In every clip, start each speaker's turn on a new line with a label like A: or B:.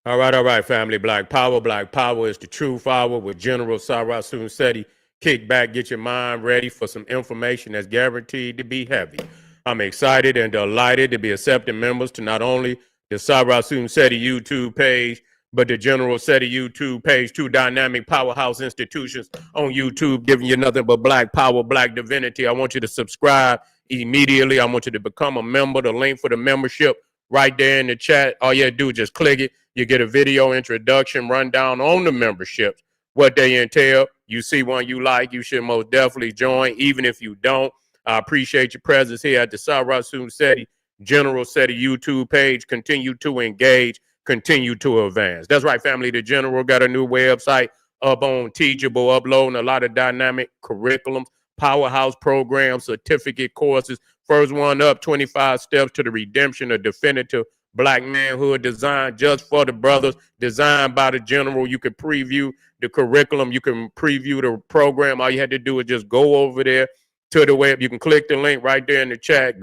A: All right, family. Black Power. Black Power is the truth hour with General Sarasun Seti. Kick back, get your mind ready for some information that's guaranteed to be heavy. I'm excited and delighted to be accepting members to not only the Sarasun Seti YouTube page, but the General Seti YouTube page, two dynamic powerhouse institutions on YouTube, giving you nothing but black power, black divinity. I want you to subscribe immediately. I want you to become a member. The link for the membership right there in the chat. All you have to do is just click it. You get a video introduction rundown on the memberships, what they entail. You see one you like, you should most definitely join. Even if you don't, I appreciate your presence here at the Sarasun Seti General Seti YouTube page. Continue to engage, continue to advance. That's right, family. The General got a new website up on Teachable, uploading a lot of dynamic curriculums, powerhouse programs, certificate courses. First one up, 25 Steps to the Redemption of Definitive Black Manhood, designed just for the brothers, designed by the General. You can preview the curriculum. You can preview the program. All you had to do is just go over there to the web. You can click the link right there in the chat,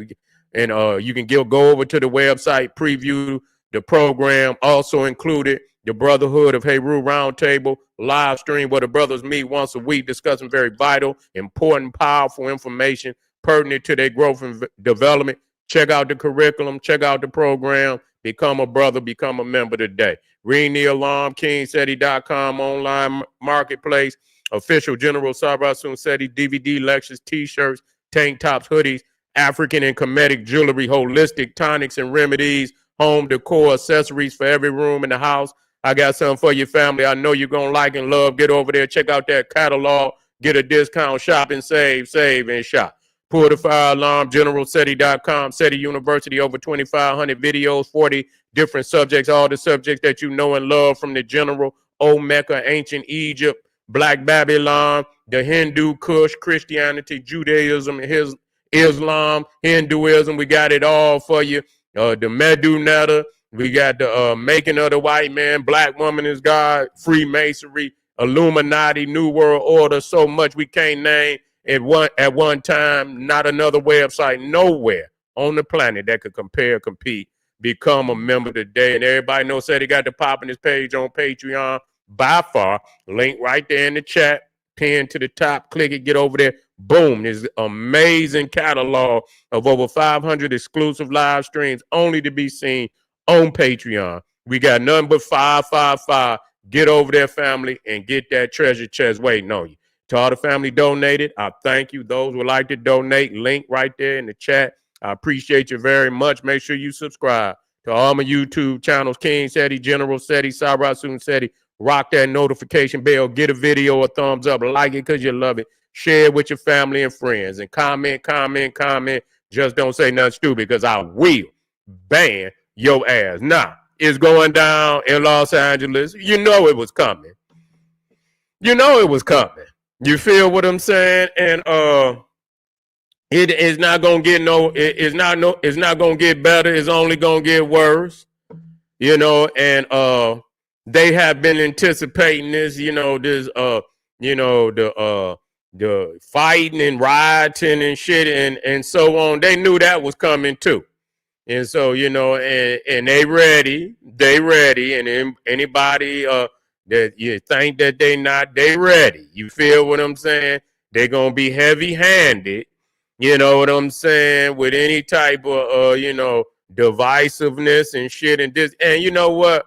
A: and you can go over to the website, preview the program. Also included the Brotherhood of Heru Roundtable live stream where the brothers meet once a week discussing very vital, important, powerful information pertinent to their growth and development. Check out the curriculum, check out the program, become a brother, become a member today. Ring the alarm, KingSeti.com online marketplace, official General Sarasun Seti DVD lectures, t-shirts, tank tops, hoodies, African and Kemetic jewelry, holistic tonics and remedies, home decor, accessories for every room in the house. I got something for your family. I know you're going to like and love. Get over there, check out that catalog, get a discount, shop and save, and shop. Pull the fire alarm, generalseti.com, Seti University, over 2,500 videos, 40 different subjects, all the subjects that you know and love from the General, Old Mecca, Ancient Egypt, Black Babylon, the Hindu Kush, Christianity, Judaism, Islam, Hinduism. We got it all for you. The Medu Netta, we got the Making of the White Man, Black Woman is God, Freemasonry, Illuminati, New World Order, so much we can't name at one time. Not another website nowhere on the planet that could compete. Become a member today. And everybody knows that he got the pop in his page on Patreon by far. Link right there in the chat, pinned to the top. Click it, get over there. Boom. There's amazing catalog of over 500 exclusive live streams only to be seen on Patreon. We got nothing but 555. Get over there, family, and get that treasure chest waiting on you. To all the family donated, I thank you. Those would like to donate, link right there in the chat. I appreciate you very much. Make sure you subscribe to all my YouTube channels, King Seti, General Seti, Sarasun Seti. Rock that notification bell. Get a video a thumbs up. Like it because you love it. Share it with your family and friends. And comment. Just don't say nothing stupid because I will ban your ass. Now, it's going down in Los Angeles. You know it was coming. You know it was coming. You feel what I'm saying? And it is not gonna get it's not gonna get better. It's only gonna get worse. You know, and they have been anticipating this. You know, this the fighting and rioting and shit and so on. They knew that was coming too. And so, you know, and they ready, and anybody that you think that they ready. You feel what I'm saying? They're going to be heavy-handed, you know what I'm saying, with any type of, divisiveness and shit and this. And you know what?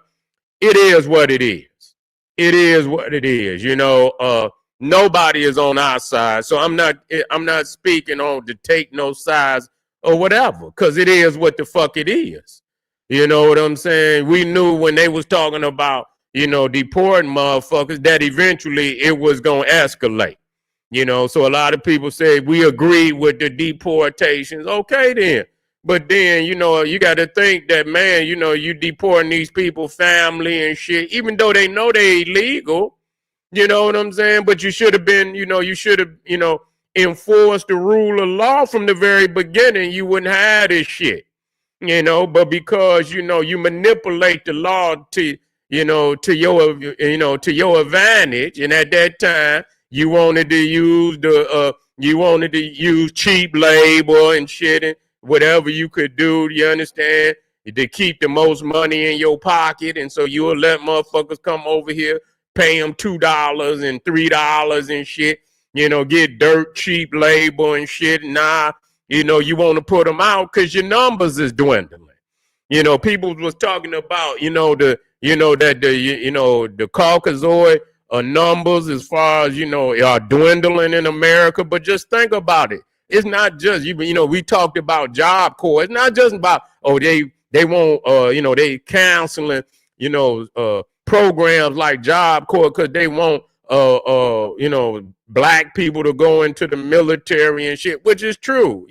A: It is what it is. It is what it is. You know, nobody is on our side. So I'm not speaking on to take no sides or whatever, because it is what the fuck it is. You know what I'm saying? We knew when they was talking about, deporting motherfuckers, that eventually it was going to escalate. You know, so a lot of people say we agree with the deportations. Okay, then. But then, you got to think that, man, you deporting these people, family and shit, even though they know they illegal. You know what I'm saying? But you should have been, enforced the rule of law from the very beginning. You wouldn't have this shit. But because, you manipulate the law to your advantage. And at that time, you wanted to use cheap labor and shit and whatever you could do. You understand? They keep the most money in your pocket, and so you'll let motherfuckers come over here, pay them $2 and $3 and shit, get dirt cheap labor and shit. Nah, you want to put them out because your numbers is dwindling. People was talking about, the Caucasoid numbers as far as, are dwindling in America. But just think about it. It's not just, we talked about Job Corps. It's not just about, they won't, they canceling, programs like Job Corps because they want, black people to go into the military and shit, which is true.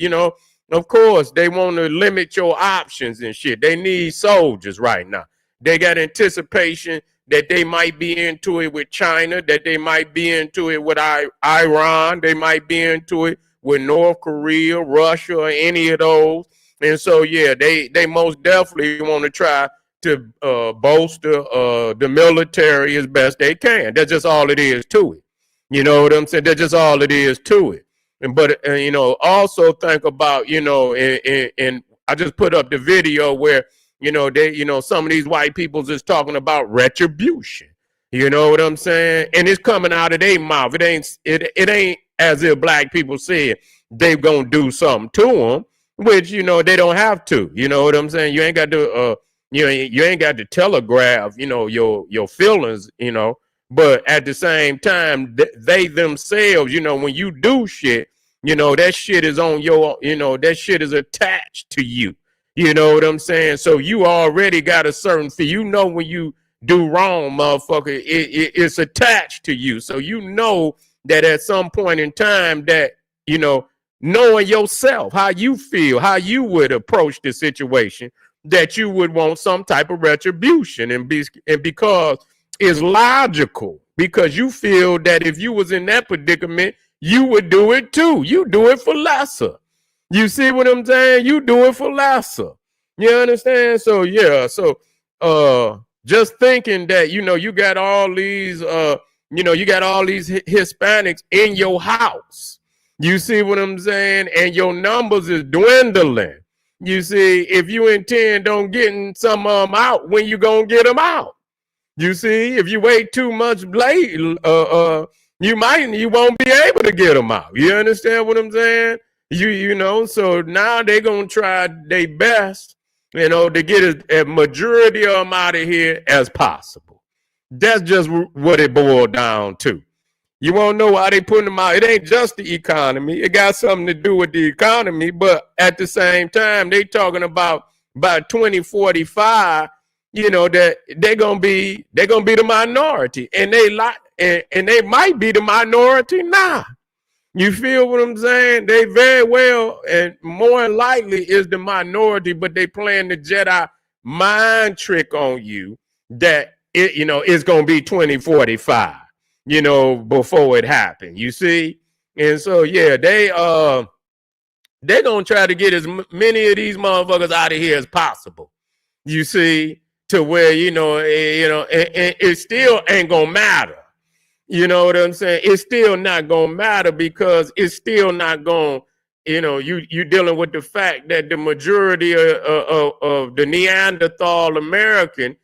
A: Of course, they want to limit your options and shit. They need soldiers right now. They got anticipation that they might be into it with China, that they might be into it with Iran, they might be into it with North Korea, Russia, or any of those. And so, yeah, they most definitely want to try to bolster the military as best they can. That's just all it is to it. You know what I'm saying? That's just all it is to it. But also think about, and I just put up the video where, some of these white people is talking about retribution. You know what I'm saying? And it's coming out of their mouth. It ain't as if black people said they gonna do something to them, which, they don't have to. You know what I'm saying? You ain't got to, you ain't got to telegraph, your feelings, But at the same time, they themselves, when you do shit, that shit is on your, that shit is attached to you. You know what I'm saying? So you already got a certain feel. When you do wrong, motherfucker, it's attached to you. So that at some point in time that, knowing yourself, how you feel, how you would approach the situation, that you would want some type of retribution. And because it's logical, because you feel that if you was in that predicament, you would do it too. You do it for lesser. You see what I'm saying? You do it for lesser. You understand? So yeah. So just thinking that you got all these Hispanics in your house. You see what I'm saying? And your numbers is dwindling. You see, if you intend on getting some of them out, when you gonna get them out? You see, if you wait too much late, you won't be able to get them out. You understand what I'm saying? So now they're gonna try their best, to get a majority of them out of here as possible. That's just what it boiled down to. You won't know why they putting them out. It ain't just the economy. It got something to do with the economy, but at the same time, they talking about by 2045. That they're gonna be the minority, and they might be the minority now. You feel what I'm saying? They very well and more likely is the minority, but they playing the Jedi mind trick on you that it's gonna be 2045. Before it happened. You see, and so yeah, they're gonna try to get as many of these motherfuckers out of here as possible. You see. To where, it still ain't gonna matter. You know what I'm saying? It's still not gonna matter because it's still not gonna, you dealing with the fact that the majority of the Neanderthal American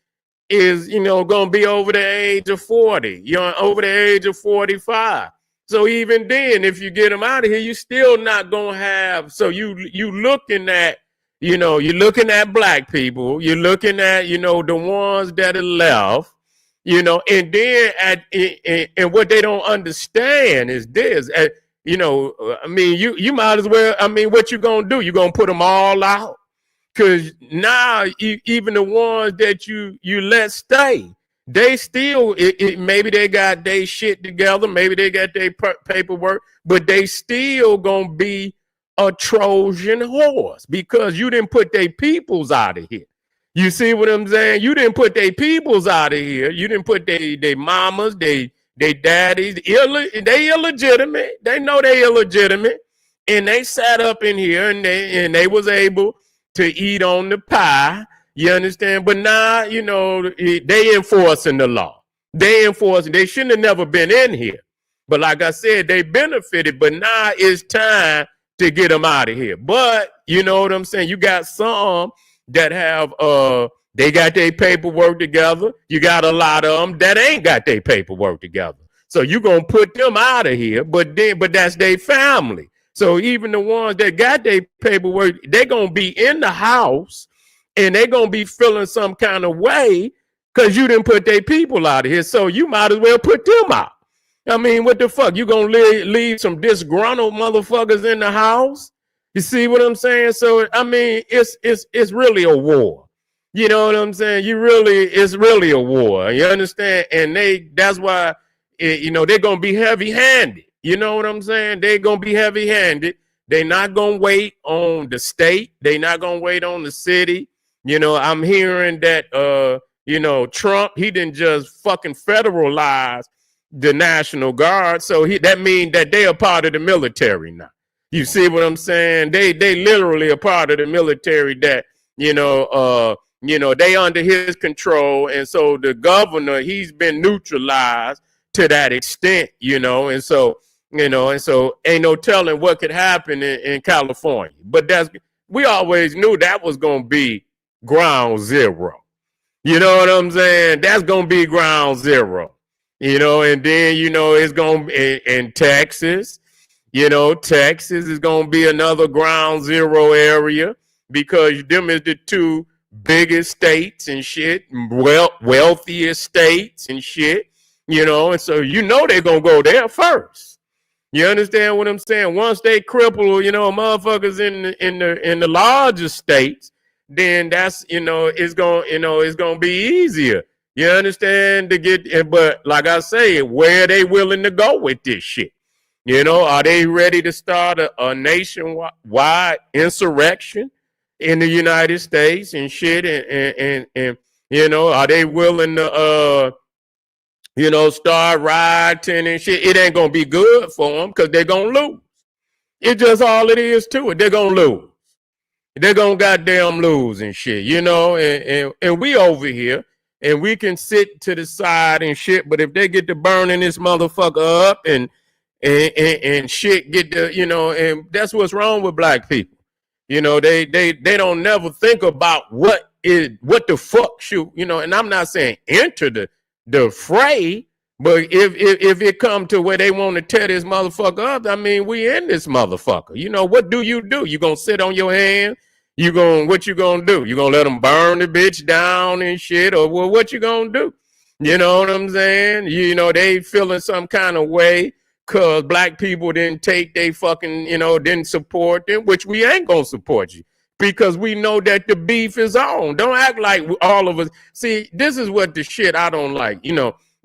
A: is, gonna be over the age of 40, over the age of 45. So even then, if you get them out of here, you still not gonna have, so you looking at, you're looking at black people, you're looking at, the ones that are left, and then and what they don't understand is this, you might as well, what you gonna do? You're gonna put them all out? Because now even the ones that you let stay, they still, maybe they got their shit together, maybe they got their paperwork, but they still gonna be a Trojan horse because you didn't put their peoples out of here. You see what I'm saying? You didn't put their peoples out of here. You didn't put their mamas, their daddies. They illegitimate. They know they illegitimate, and they sat up in here and they was able to eat on the pie. You understand? But now they enforcing the law. They shouldn't have never been in here. But like I said, they benefited. But now it's time to get them out of here. But you know what I'm saying? You got some that have they got their paperwork together. You got a lot of them that ain't got their paperwork together. So you gonna put them out of here, but that's their family. So even the ones that got their paperwork, they're gonna be in the house and they're gonna be feeling some kind of way because you didn't put their people out of here. So you might as well put them out. I mean, what the fuck? You gonna leave some disgruntled motherfuckers in the house? You see what I'm saying? So I mean, it's really a war. You know what I'm saying? It's really a war. You understand? And that's why they're gonna be heavy-handed. You know what I'm saying? They're gonna be heavy-handed. They're not gonna wait on the state. They're not gonna wait on the city. I'm hearing that Trump, he didn't just fucking federalize the National Guard. So that means that they are part of the military now. You see what I'm saying? They literally are part of the military that, they under his control. And so the governor, he's been neutralized to that extent, and so ain't no telling what could happen in California. But we always knew that was going to be ground zero. You know what I'm saying? That's going to be ground zero, and then, it's going to be in Texas. Texas is going to be another ground zero area because them is the two biggest states and shit, wealthiest states and shit, and so they're going to go there first. You understand what I'm saying? Once they cripple, motherfuckers in the larger states, then that's, it's going to be easier. You understand to get, but like I say, where are they willing to go with this shit? Are they ready to start a nationwide insurrection in the United States and shit? And are they willing to, start rioting and shit? It ain't going to be good for them because they're going to lose. It's just all it is to it. They're going to lose. They're going to goddamn lose and shit, and we over here and we can sit to the side and shit. But if they get to burning this motherfucker up and shit get the, and that's what's wrong with black people. They don't never think about what the fuck should, and I'm not saying enter the fray, but if it come to where they want to tear this motherfucker up, I mean, we in this motherfucker. What do? You gonna sit on your hands? What you gonna do? You gonna let them burn the bitch down and shit, or what you gonna do? You know what I'm saying? They feeling some kind of way because black people didn't take they fucking, didn't support them, which we ain't gonna support you because we know that the beef is on. Don't act like all of us. See, this is what the shit I don't like.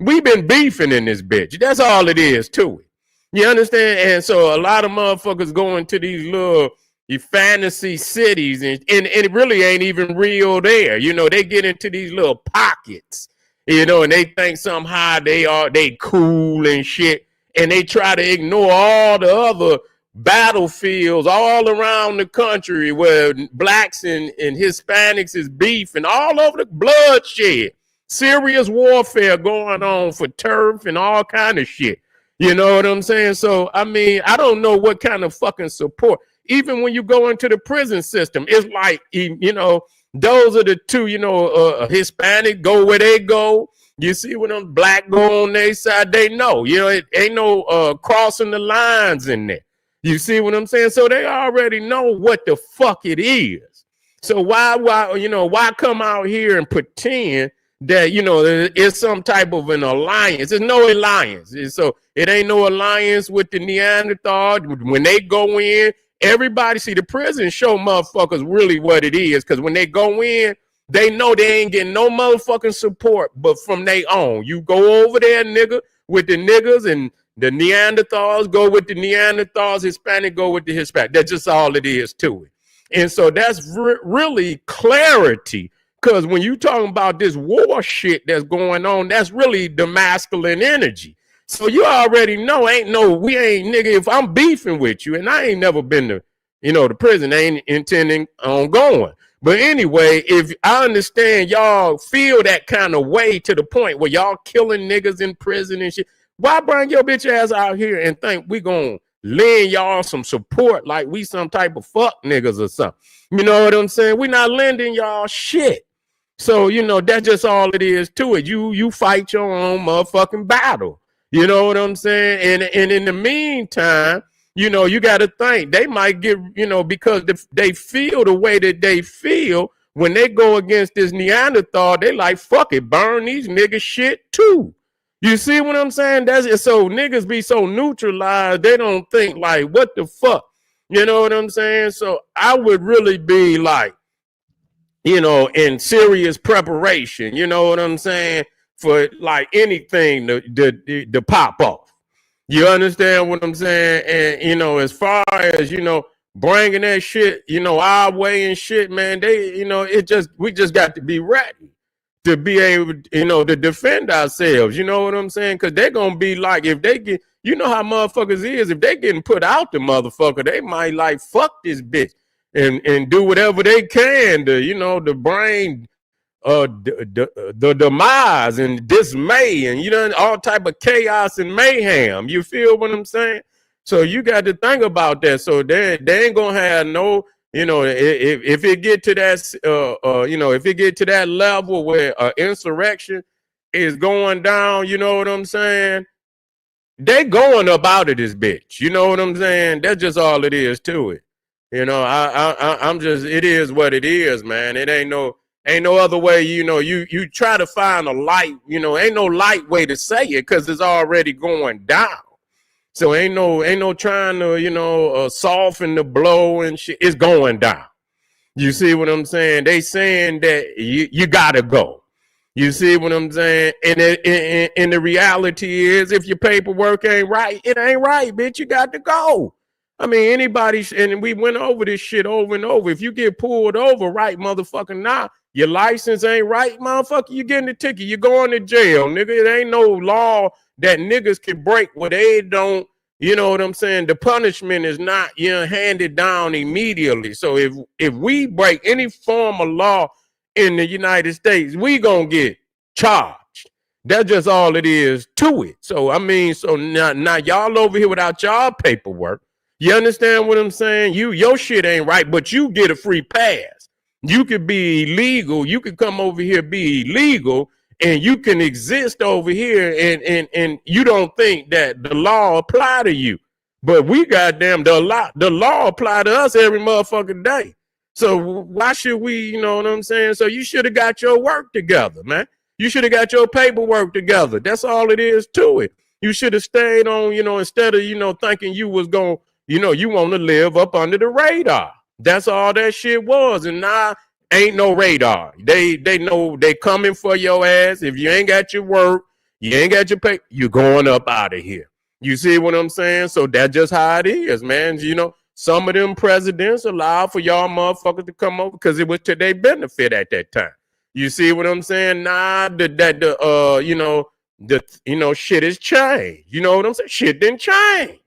A: We've been beefing in this bitch. That's all it is to it. You understand? And so a lot of motherfuckers going to these little fantasy cities and it really ain't even real there. They get into these little pockets, and they think somehow they cool and shit. And they try to ignore all the other battlefields all around the country where blacks and Hispanics is beef and all over the bloodshed, serious warfare going on for turf and all kind of shit. You know what I'm saying? So, I mean, I don't know what kind of fucking support. Even when you go into the prison system, it's like, those are the two, Hispanic go where they go. You see when them black go on their side, they know, it ain't no crossing the lines in there. You see what I'm saying? So they already know what the fuck it is. So why come out here and pretend that, it's some type of an alliance? There's no alliance. So it ain't no alliance with the Neanderthal. When they go in, everybody see the prison show motherfuckers really what it is. Because when they go in, they know they ain't getting no motherfucking support, but from their own. You go over there, nigga, with the niggas, and the Neanderthals go with the Neanderthals, Hispanic go with the Hispanic. That's just all it is to it. And so that's really clarity, because when you talking about this war shit that's going on, that's really the masculine energy. So you already know, we ain't, nigga, if I'm beefing with you, and I ain't never been to, the prison, I ain't intending on going. But anyway, if I understand y'all feel that kind of way to the point where y'all killing niggas in prison and shit, why bring your bitch ass out here and think we gonna lend y'all some support like we some type of fuck niggas or something. You know what I'm saying? We not lending y'all shit. So, you know, that's just all it is to it. You fight your own motherfucking battle. You know what I'm saying? And in the meantime, you know, you got to think they might get, you know, because they feel the way that they feel when they go against this Neanderthal, they like, fuck it, burn these niggas shit too. You see what I'm saying? That's it. So niggas be so neutralized, they don't think like, what the fuck? You know what I'm saying? So I would really be like, you know, in serious preparation, you know what I'm saying, for like anything to pop off. You understand what I'm saying? And, you know, as far as, you know, bringing that shit, you know, our way and shit, man, they, you know, we just got to be ready to be able, you know, to defend ourselves. You know what I'm saying? Because they're going to be like, if they get, you know how motherfuckers is, if they getting put out the motherfucker, they might like, fuck this bitch. And do whatever they can to, you know, to bring the demise and dismay and, you know, all type of chaos and mayhem. You feel what I'm saying? So you got to think about that. So they ain't gonna have no, you know, if it get to that, you know, if it get to that level where insurrection is going down, you know what I'm saying? They going up out of this bitch. You know what I'm saying? That's just all it is to it. You know, I'm just, it is what it is, man. It ain't no other way. You know, you try to find a light, you know, ain't no light way to say it because it's already going down. So ain't no trying to, you know, soften the blow and shit. It's going down. You see what I'm saying? They saying that you gotta go. You see what I'm saying? And the reality is, if your paperwork ain't right, it ain't right, bitch. You got to go. I mean, anybody, and we went over this shit over and over. If you get pulled over, right, motherfucker, now your license ain't right, motherfucker, you getting the ticket. You're going to jail, nigga. It ain't no law that niggas can break where they don't, you know what I'm saying? The punishment is not, you know, handed down immediately. So if we break any form of law in the United States, we gonna get charged. That's just all it is to it. So, I mean, so now y'all over here without y'all paperwork. You understand what I'm saying? Your shit ain't right, but you get a free pass. You could be illegal. You could come over here, be illegal, and you can exist over here, and you don't think that the law apply to you. But we goddamn, the law apply to us every motherfucking day. So why should we, you know what I'm saying? So you should have got your work together, man. You should have got your paperwork together. That's all it is to it. You should have stayed on, you know, instead of, you know, thinking you was going to, you know, you want to live up under the radar. That's all that shit was. And now ain't no radar. They know they coming for your ass. If you ain't got your work, you ain't got your pay, you're going up out of here. You see what I'm saying? So that's just how it is, man. You know, some of them presidents allowed for y'all motherfuckers to come over because it was to their benefit at that time. You see what I'm saying? Nah, you know, shit has changed. You know what I'm saying? Shit didn't change.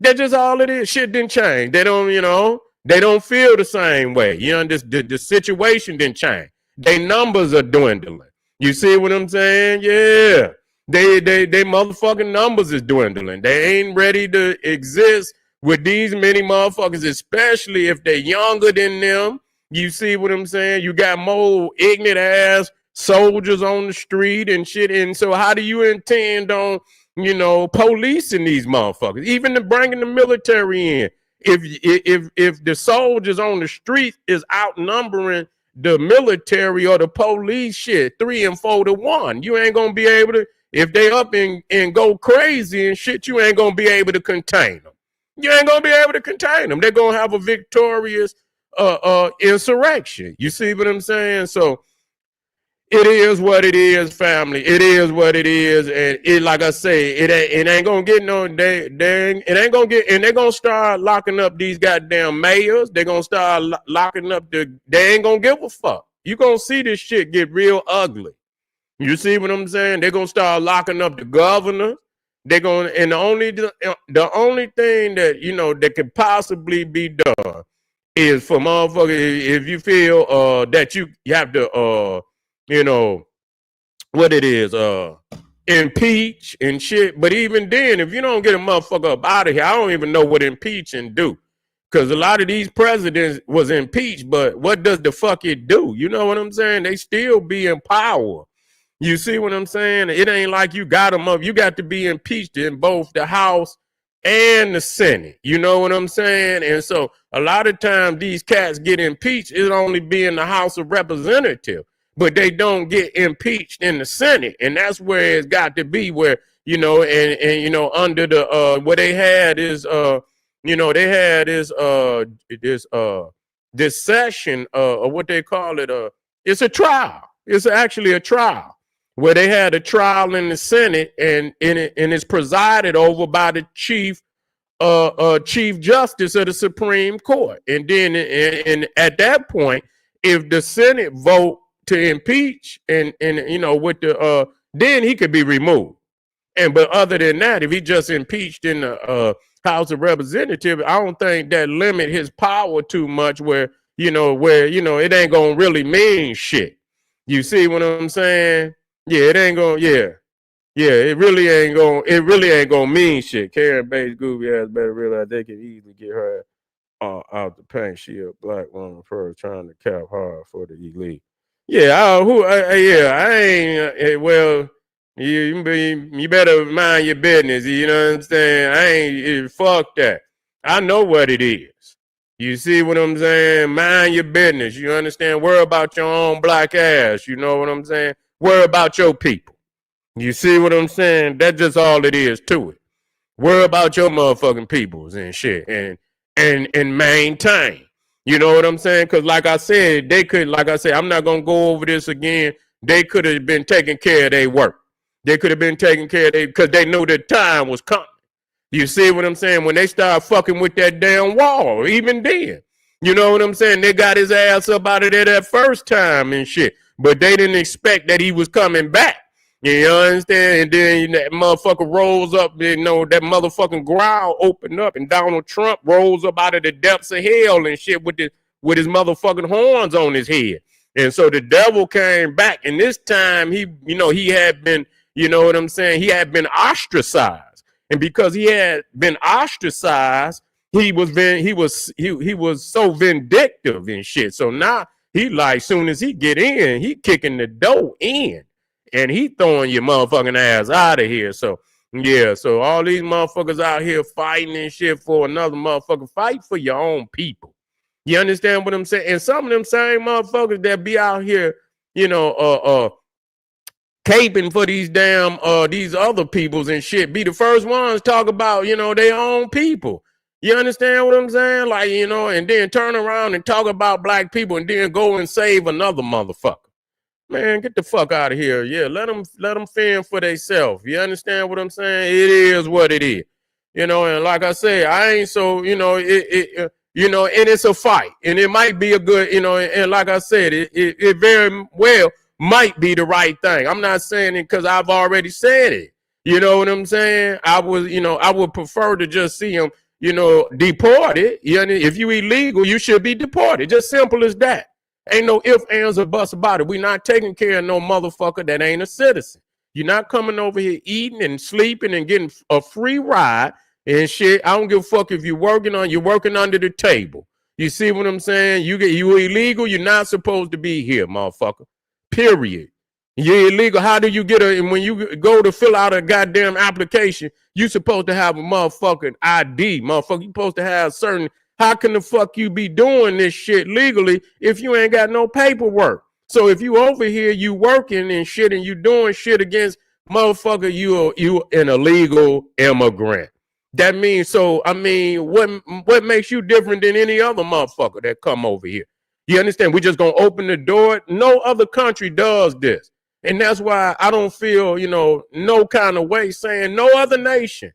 A: That's just all it is. Shit didn't change. They don't, you know, they don't feel the same way. You know, the situation didn't change. Their numbers are dwindling. You see what I'm saying? Yeah. They motherfucking numbers is dwindling. They ain't ready to exist with these many motherfuckers, especially if they're younger than them. You see what I'm saying? You got more ignorant ass soldiers on the street and shit. And so how do you intend on, you know, policing these motherfuckers, even to bringing the military in? If the soldiers on the street is outnumbering the military or the police, shit, 3 and 4 to 1, you ain't gonna be able to. If they up and go crazy and shit, you ain't gonna be able to contain them. You ain't gonna be able to contain them. They're gonna have a victorious insurrection. You see what I'm saying? So it is what it is, family. It is what it is, and it, like I say, it ain't gonna get no. It ain't gonna get, and they're gonna start locking up these goddamn mayors. They're gonna start locking up They ain't gonna give a fuck. You gonna see this shit get real ugly. You see what I'm saying? They're gonna start locking up the governor. They're gonna, and the only thing that, you know, that could possibly be done is for motherfuckers, if you feel that you have to you know what it is, impeach and shit. But even then, if you don't get a motherfucker up out of here, I don't even know what impeaching do. Because a lot of these presidents was impeached, but what does the fuck it do? You know what I'm saying? They still be in power. You see what I'm saying? It ain't like you got them up. You got to be impeached in both the House and the Senate. You know what I'm saying? And so a lot of times these cats get impeached. It only be in the House of Representatives, but they don't get impeached in the Senate. And that's where it's got to be, where, you know, and you know, under the what they had is you know, they had this session or what they call it, it's a trial. It's actually a trial where they had a trial in the Senate, and it's presided over by the chief justice of the Supreme Court. And then and at that point, if the Senate vote to impeach and you know, with the then he could be removed. And but other than that, if he just impeached in the House of Representatives, I don't think that limit his power too much, where you know it ain't gonna really mean shit. You see what I'm saying? Yeah, it ain't gonna. Yeah, it really ain't gonna mean shit. Karen Bates goofy ass better realize they can easily get her out the paint. She a black woman first, trying to cap hard for the elite. Yeah, I ain't. Well, you better mind your business. You know what I'm saying? I ain't. Fuck that. I know what it is. You see what I'm saying? Mind your business. You understand? Worry about your own black ass. You know what I'm saying? Worry about your people. You see what I'm saying? That's just all it is to it. Worry about your motherfucking peoples and shit, and maintain. You know what I'm saying? Because like I said, they could, like I said, I'm not gonna go over this again. They could have been taking care of their work. They could have been taking care of their, because they knew the time was coming. You see what I'm saying? When they start fucking with that damn wall, even then, you know what I'm saying? They got his ass up out of there that first time and shit, but they didn't expect that he was coming back. You understand? And then that motherfucker rolls up, you know, that motherfucking ground opened up, and Donald Trump rolls up out of the depths of hell and shit with his motherfucking horns on his head. And so the devil came back, and this time he had been, you know what I'm saying? He had been ostracized. And because he had been ostracized, he was so vindictive and shit. So now he like, soon as he get in, he kicking the door in. And he throwing your motherfucking ass out of here. So, yeah, so all these motherfuckers out here fighting and shit for another motherfucker. Fight for your own people. You understand what I'm saying? And some of them same motherfuckers that be out here, you know, caping for these damn, these other peoples and shit, be the first ones talk about, you know, their own people. You understand what I'm saying? Like, you know, and then turn around and talk about black people and then go and save another motherfucker. Man, get the fuck out of here. Yeah, let them fend for themselves. You understand what I'm saying? It is what it is. You know, and like I say, I ain't so, you know, you know, and it's a fight. And it might be a good, you know, and like I said, it very well might be the right thing. I'm not saying it because I've already said it. You know what I'm saying? I would prefer to just see him, you know, deported. You know, if you illegal, you should be deported. Just simple as that. Ain't no ifs, ands, or buts about it. We not taking care of no motherfucker that ain't a citizen. You're not coming over here eating and sleeping and getting a free ride and shit. I don't give a fuck if you're working under the table. You see what I'm saying? You illegal. You're not supposed to be here, motherfucker. Period. You're illegal. How do you get when you go to fill out a goddamn application, you supposed to have a motherfucking ID, motherfucker. You supposed to have certain. How can the fuck you be doing this shit legally if you ain't got no paperwork? So if you over here, you working and shit, and you doing shit against motherfucker, you an illegal immigrant. That means, so I mean, what makes you different than any other motherfucker that come over here? You understand? We just gonna open the door. No other country does this, and that's why I don't feel, you know, no kind of way saying no other nation.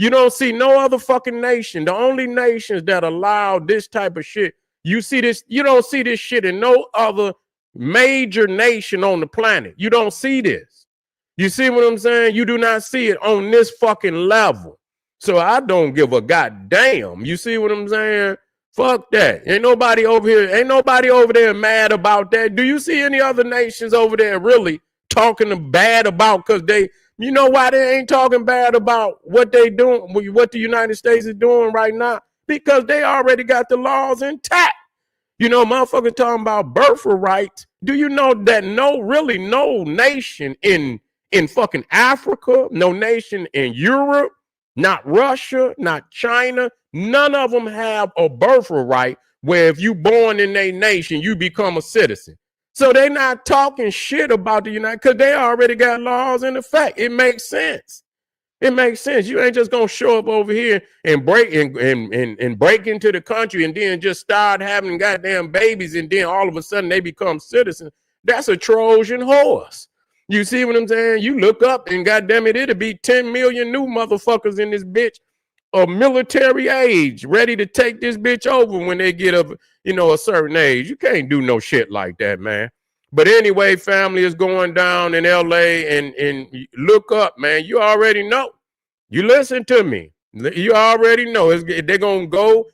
A: You don't see no other fucking nation. The only nations that allow this type of shit, you don't see this shit in no other major nation on the planet. You don't see this. You see what I'm saying? You do not see it on this fucking level. So I don't give a goddamn. You see what I'm saying? Fuck that. Ain't nobody over there mad about that. Do you see any other nations over there really talking bad about because You know why they ain't talking bad about what they doing, what the United States is doing right now? Because they already got the laws intact. You know, motherfuckers talking about birthright. Do you know that no nation in fucking Africa, no nation in Europe, not Russia, not China, none of them have a birthright where if you born in a nation, you become a citizen. So they not talking shit about the United, because they already got laws in effect. It makes sense. It makes sense. You ain't just gonna show up over here and break and break into the country and then just start having goddamn babies and then all of a sudden they become citizens. That's a Trojan horse. You see what I'm saying? You look up and goddamn it, it'll be 10 million new motherfuckers in this bitch of military age, ready to take this bitch over when they get up, you know, a certain age. You can't do no shit like that, man. But anyway, family is going down in LA and look up, man. You already know. You listen to me. You already know. They're going to go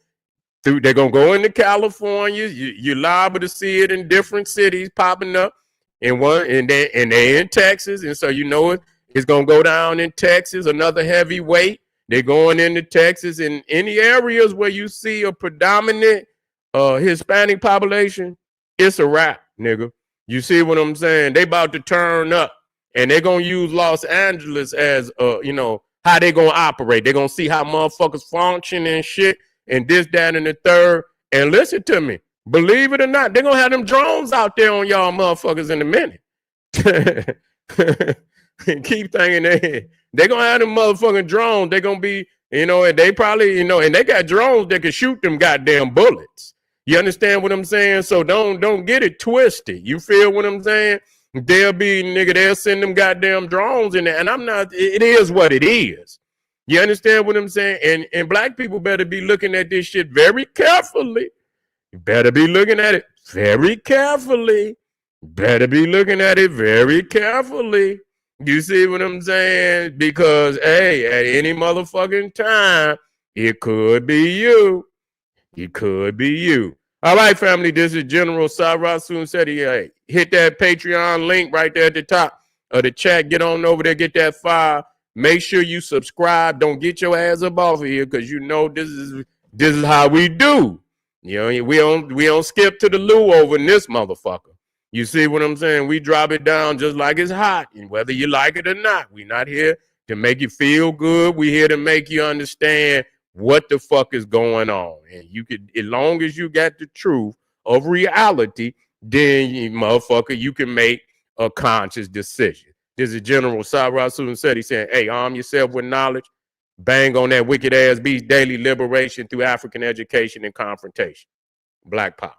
A: through. They're going to go into California. You're liable to see it in different cities popping up. And they're in Texas. And so you know it's going to go down in Texas, another heavyweight. They're going into Texas. And any areas where you see a predominant Hispanic population, it's a wrap, nigga. You see what I'm saying? They about to turn up, and they're going to use Los Angeles as, you know, how they going to operate. They're going to see how motherfuckers function and shit, and this, that, and the third. And listen to me. Believe it or not, they're going to have them drones out there on y'all motherfuckers in a minute. Keep thinking they're going to have them motherfucking drones. They're going to be, you know, and they probably, you know, and they got drones that can shoot them goddamn bullets. You understand what I'm saying? So don't get it twisted. You feel what I'm saying? They'll send them goddamn drones in there. And it is what it is. You understand what I'm saying? And black people better be looking at this shit very carefully. You better be looking at it very carefully. Better be looking at it very carefully. You see what I'm saying? Because, hey, at any motherfucking time, it could be you. It could be you. All right, family, this is General Cyrus Sunsetti. Hey, hit that Patreon link right there at the top of the chat. Get on over there, get that file. Make sure you subscribe. Don't get your ass up off of here, because you know this is how we do. You know, we don't skip to the loo over in this motherfucker. You see what I'm saying? We drop it down just like it's hot, and whether you like it or not. We're not here to make you feel good. We're here to make you understand what the fuck is going on. And you could, as long as you got the truth of reality, then you motherfucker, you can make a conscious decision. This is General Cyrus Sunsetti saying, hey, arm yourself with knowledge, bang on that wicked ass beast, daily liberation through African education and confrontation. Black Power.